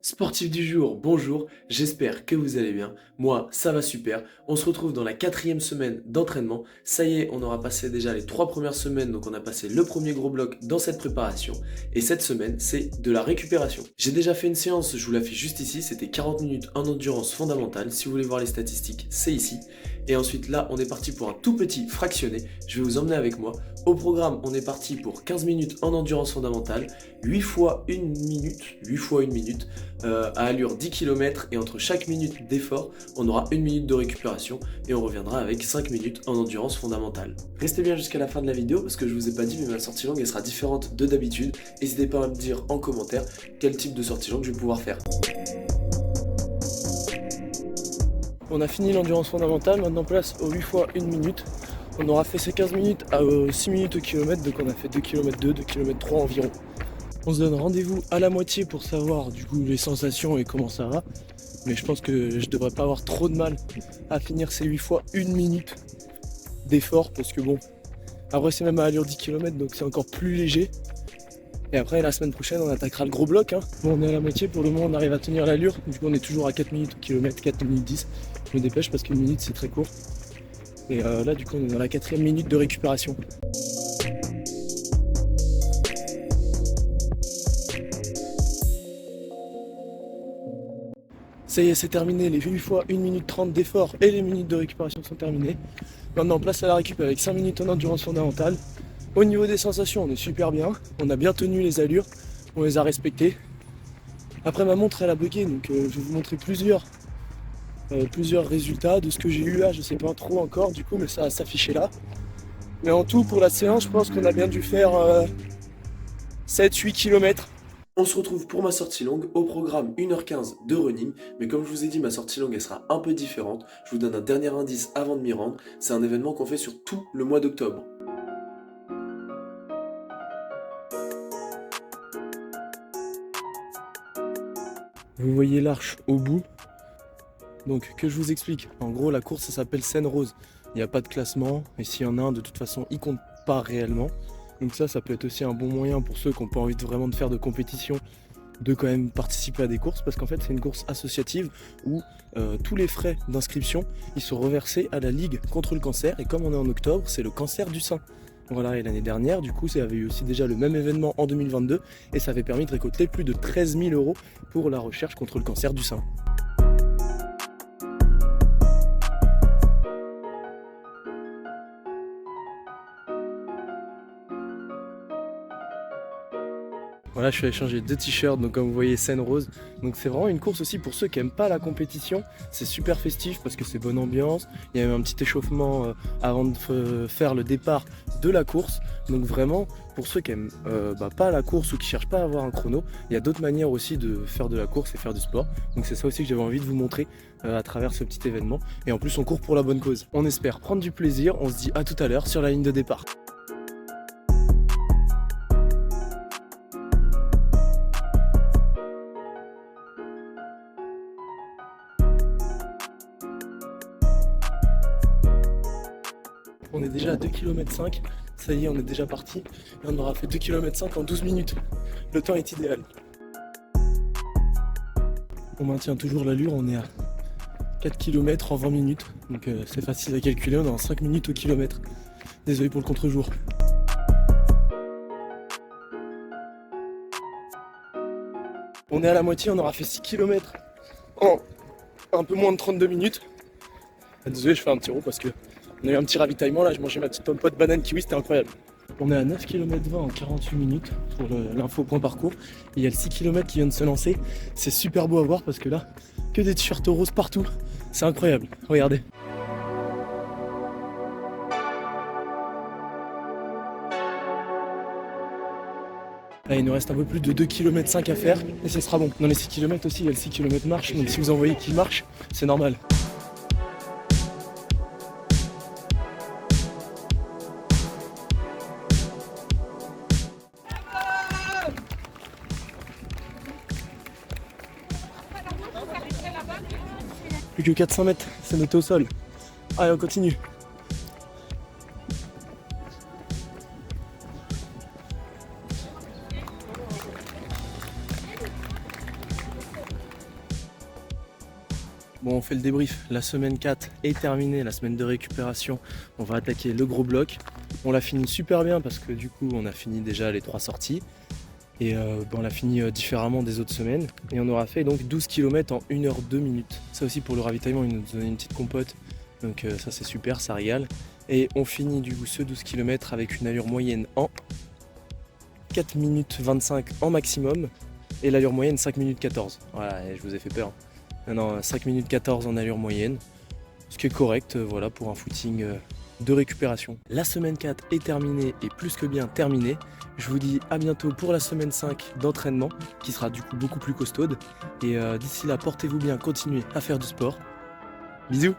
Sportif du jour, bonjour, j'espère que vous allez bien. Moi, ça va super. On se retrouve dans la 4e semaine d'entraînement. Ça y est, on aura passé déjà les 3 premières semaines, donc on a passé le premier gros bloc dans cette préparation. Et cette semaine, c'est de la récupération. J'ai déjà fait une séance, je vous l'affiche juste ici, c'était 40 minutes en endurance fondamentale. Si vous voulez voir les statistiques, c'est ici. Et ensuite là, on est parti pour un tout petit fractionné. Je vais vous emmener avec moi. Au programme, on est parti pour 15 minutes en endurance fondamentale, 8 fois 1 minute, à allure 10 km, et entre chaque minute d'effort, on aura 1 minute de récupération et on reviendra avec 5 minutes en endurance fondamentale. Restez bien jusqu'à la fin de la vidéo parce que je vous ai pas dit, mais ma sortie longue elle sera différente de d'habitude. N'hésitez pas à me dire en commentaire quel type de sortie longue je vais pouvoir faire. On a fini l'endurance fondamentale, maintenant place aux 8 fois 1 minute. On aura fait ces 15 minutes à 6 minutes au kilomètre, donc on a fait 2 km 2 km 3 environ. On se donne rendez-vous à la moitié pour savoir du coup les sensations et comment ça va. Mais je pense que je devrais pas avoir trop de mal à finir ces 8 fois 1 minute d'effort parce que bon, après c'est même à allure 10 km donc c'est encore plus léger. Et après la semaine prochaine on attaquera le gros bloc. Bon, on est à la moitié, pour le moment on arrive à tenir l'allure. Du coup on est toujours à 4 minutes au kilomètre, 4 minutes 10. Je me dépêche parce qu'une minute c'est très court. Et là du coup on est dans la 4e minute de récupération. Ça y est, c'est terminé, les 8 fois 1 minute 30 d'effort et les minutes de récupération sont terminées. Maintenant, place à la récup avec 5 minutes en endurance fondamentale. Au niveau des sensations, on est super bien. On a bien tenu les allures, on les a respectées. Après, ma montre, elle a bugué, donc je vais vous montrer plusieurs résultats de ce que j'ai eu là. Je sais pas trop encore, du coup, mais ça va s'afficher là. Mais en tout, pour la séance, je pense qu'on a bien dû faire 7-8 km. On se retrouve pour ma sortie longue, au programme 1h15 de running, mais comme je vous ai dit, ma sortie longue elle sera un peu différente. Je vous donne un dernier indice avant de m'y rendre, c'est un événement qu'on fait sur tout le mois d'octobre. Vous voyez l'arche au bout, donc que je vous explique. En gros, la course ça s'appelle Seine Rose, il n'y a pas de classement, et s'il y en a un, de toute façon, il compte pas réellement. Donc ça peut être aussi un bon moyen pour ceux qui n'ont pas envie vraiment de faire de compétition, de quand même participer à des courses, parce qu'en fait c'est une course associative où tous les frais d'inscription ils sont reversés à la Ligue contre le cancer, et comme on est en octobre, c'est le cancer du sein. Voilà, et l'année dernière, du coup, ça avait eu aussi déjà le même événement en 2022, et ça avait permis de récolter plus de 13 000 € pour la recherche contre le cancer du sein. Voilà, je suis allé changer 2 t-shirts, donc comme vous voyez, Seine Rose. Donc c'est vraiment une course aussi pour ceux qui n'aiment pas la compétition. C'est super festif parce que c'est bonne ambiance. Il y a même un petit échauffement avant de faire le départ de la course. Donc vraiment, pour ceux qui n'aiment pas la course ou qui ne cherchent pas à avoir un chrono, il y a d'autres manières aussi de faire de la course et faire du sport. Donc c'est ça aussi que j'avais envie de vous montrer à travers ce petit événement. Et en plus, on court pour la bonne cause. On espère prendre du plaisir. On se dit à tout à l'heure sur la ligne de départ. On est déjà à 2 km 5, ça y est, on est déjà parti. Et on aura fait 2 km 5 en 12 minutes. Le temps est idéal. On maintient toujours l'allure, on est à 4 km en 20 minutes. Donc c'est facile à calculer, on est en 5 minutes au kilomètre. Désolé pour le contre-jour. On est à la moitié, on aura fait 6 km en un peu moins de 32 minutes. Désolé, je fais un petit rond parce que on a eu un petit ravitaillement là, j'ai mangé ma petite pomme pote banane kiwi, c'était incroyable. On est à 9 km 20 en 48 minutes pour l'info point parcours. Et il y a le 6 km qui vient de se lancer. C'est super beau à voir parce que là, que des t-shirts roses partout. C'est incroyable, regardez. Là, il nous reste un peu plus de 2 km 5 à faire et ce sera bon. Dans les 6 km aussi, il y a le 6 km marche, donc si vous en voyez qui marche, c'est normal. Plus que 400 mètres, c'est noté au sol. Allez, on continue. Bon, on fait le débrief. La semaine 4 est terminée, la semaine de récupération. On va attaquer le gros bloc. On l'a fini super bien parce que du coup, on a fini déjà les 3 sorties. Et on l'a fini différemment des autres semaines. Et on aura fait donc 12 km en 1h02 minutes. Ça aussi pour le ravitaillement, ils nous ont donné une petite compote. Donc ça c'est super, ça régale. Et on finit du coup ce 12 km avec une allure moyenne en 4 minutes 25 en maximum. Et l'allure moyenne 5 minutes 14. Voilà, et je vous ai fait peur. Non, 5 minutes 14 en allure moyenne. Ce qui est correct voilà, pour un footing de récupération. La semaine 4 est terminée et plus que bien terminée. Je vous dis à bientôt pour la semaine 5 d'entraînement qui sera du coup beaucoup plus costaude. Et d'ici là, portez-vous bien, continuez à faire du sport. Bisous!